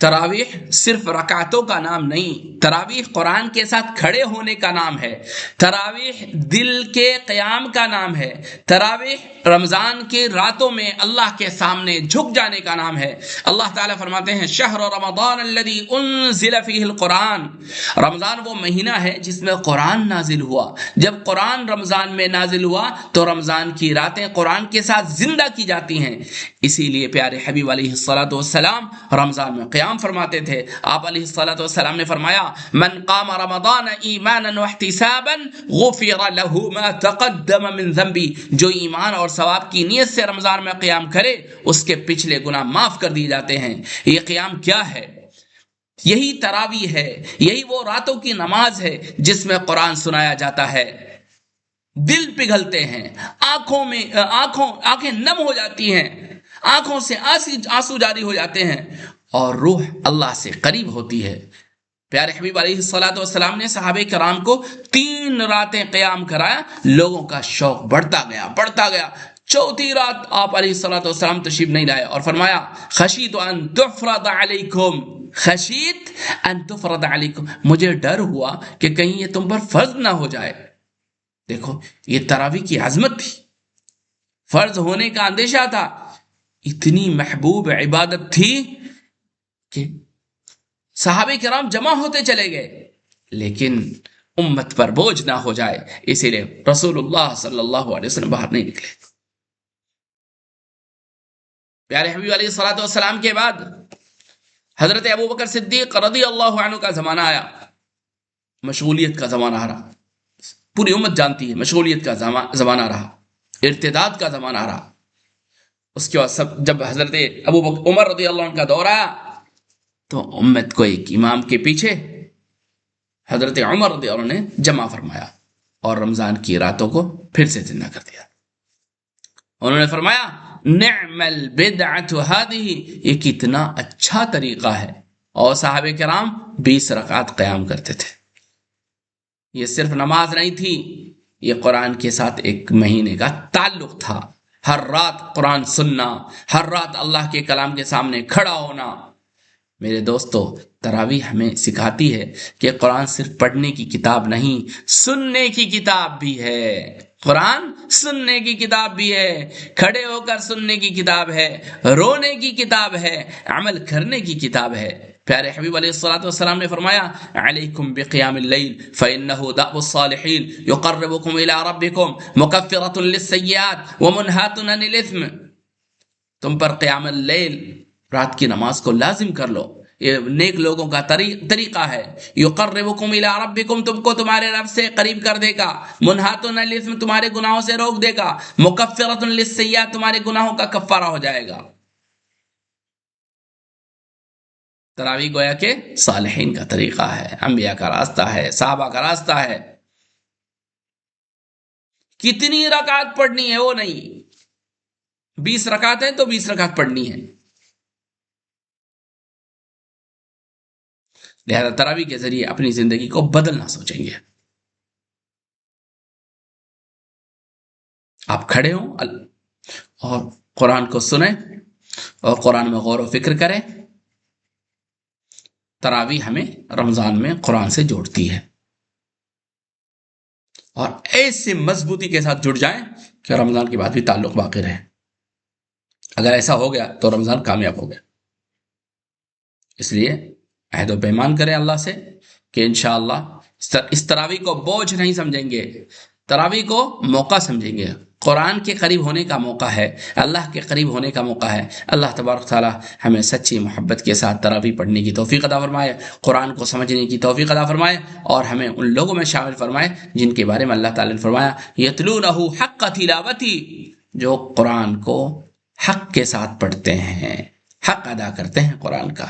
تراویح صرف رکعتوں کا نام نہیں، تراویح قرآن کے ساتھ کھڑے ہونے کا نام ہے، تراویح دل کے قیام کا نام ہے، تراویح رمضان کی راتوں میں اللہ کے سامنے جھک جانے کا نام ہے۔ اللہ تعالیٰ فرماتے ہیں شہر رمضان الذی انزل فیہ القرآن، رمضان وہ مہینہ ہے جس میں قرآن نازل ہوا۔ جب قرآن رمضان میں نازل ہوا تو رمضان کی راتیں قرآن کے ساتھ زندہ کی جاتی ہیں۔ اسی لیے پیارے حبیب علیہ الصلوۃ والسلام رمضان میں قیام فرماتے تھے۔ آپ علیہ الصلوۃ والسلام نے فرمایا من قام رمضان ایمانا واحتسابا غفر له ما تقدم من ذنبی، جو ایمان اور ثواب کی نیت سے رمضان میں قیام کرے اس کے پچھلے گناہ معاف کر دیے جاتے ہیں۔ یہ قیام کیا ہے؟ یہی تراویح ہے، یہی وہ راتوں کی نماز ہے جس میں قرآن سنایا جاتا ہے، دل پگھلتے ہیں، آنکھیں نم ہو جاتی ہیں، آنکھوں سے آنسو جاری ہو جاتے ہیں اور روح اللہ سے قریب ہوتی ہے۔ پیارے حبیب علیہ الصلوۃ والسلام نے صحابہ کرام کو 3 راتیں قیام کرایا، لوگوں کا شوق بڑھتا گیا۔ چوتھی رات آپ علیہ الصلوۃ والسلام تشریف نہیں لائے اور فرمایا خشیت ان تفرض علیکم، مجھے ڈر ہوا کہ کہیں یہ تم پر فرض نہ ہو جائے۔ دیکھو یہ تراویح کی عظمت تھی، فرض ہونے کا اندیشہ تھا، اتنی محبوب عبادت تھی کہ صحابہ کرام جمع ہوتے چلے گئے، لیکن امت پر بوجھ نہ ہو جائے اسی لیے رسول اللہ صلی اللہ علیہ وسلم باہر نہیں نکلے۔ پیارے حبیب علیہ الصلوۃ والسلام کے بعد حضرت ابوبکر صدیق رضی اللہ عنہ کا زمانہ آیا، مشغولیت کا زمانہ رہا، پوری امت جانتی ہے مشغولیت کا زمانہ رہا، ارتداد کا زمانہ رہا۔ اس کے بعد جب حضرت عمر رضی اللہ عنہ کا دور آیا تو امت کو ایک امام کے پیچھے حضرت عمر رضی اللہ عنہ نے جمع فرمایا اور رمضان کی راتوں کو پھر سے زندہ کر دیا۔ انہوں نے فرمایا نعم البدعۃ ہذہ، یہ کتنا اچھا طریقہ ہے، اور صحابہ کرام 20 رکعت قیام کرتے تھے۔ یہ صرف نماز نہیں تھی، یہ قرآن کے ساتھ ایک مہینے کا تعلق تھا۔ ہر رات قرآن سننا، ہر رات اللہ کے کلام کے سامنے کھڑا ہونا۔ میرے دوستو تراویح ہمیں سکھاتی ہے کہ قرآن صرف پڑھنے کی کتاب نہیں، سننے کی کتاب بھی ہے۔ قرآن سننے کی کتاب بھی ہے، کھڑے ہو کر سننے کی کتاب ہے، رونے کی کتاب ہے، عمل کرنے کی کتاب ہے۔ پیارے حبیب علیہ الصلوۃ والسلام نے فرمایا علیکم بقیام اللیل فإنہ دأب الصالحین یقربکم الی ربکم مکفرۃ للسیئات ومنہاۃ عن الاثم، تم پر قیام اللیل، رات کی نماز کو لازم کر لو، یہ نیک لوگوں کا طریقہ ہے۔ یقربکم الی ربکم، تم کو تمہارے رب سے قریب کر دے گا، منہاۃ عن الاثم، تمہارے گناہوں سے روک دے گا، مکفرۃ للسیئات، تمہارے گناہوں کا کفارہ ہو جائے گا۔ تراویح گویا کہ صالحین کا طریقہ ہے، انبیاء کا راستہ ہے، صحابہ کا راستہ ہے۔ کتنی رکعت پڑھنی ہے وہ نہیں، 20 رکعت ہیں تو 20 رکعت پڑھنی ہے۔ لہذا تراویح کے ذریعے اپنی زندگی کو بدلنا سوچیں گے۔ آپ کھڑے ہوں اور قرآن کو سنیں اور قرآن میں غور و فکر کریں۔ تراویح ہمیں رمضان میں قرآن سے جوڑتی ہے، اور ایسے مضبوطی کے ساتھ جڑ جائیں کہ رمضان کے بعد بھی تعلق باقی رہے۔ اگر ایسا ہو گیا تو رمضان کامیاب ہو گیا۔ اس لیے عہد و پیمان کریں اللہ سے کہ انشاءاللہ اس تراویح کو بوجھ نہیں سمجھیں گے، تراویح کو موقع سمجھیں گے، قرآن کے قریب ہونے کا موقع ہے، اللہ کے قریب ہونے کا موقع ہے۔ اللہ تبارک تعالی ہمیں سچی محبت کے ساتھ تراویح پڑھنے کی توفیق عطا فرمائے، قرآن کو سمجھنے کی توفیق عطا فرمائے، اور ہمیں ان لوگوں میں شامل فرمائے جن کے بارے میں اللہ تعالی نے فرمایا یتلونہ حق تلاوتہ، جو قرآن کو حق کے ساتھ پڑھتے ہیں، حق ادا کرتے ہیں قرآن کا۔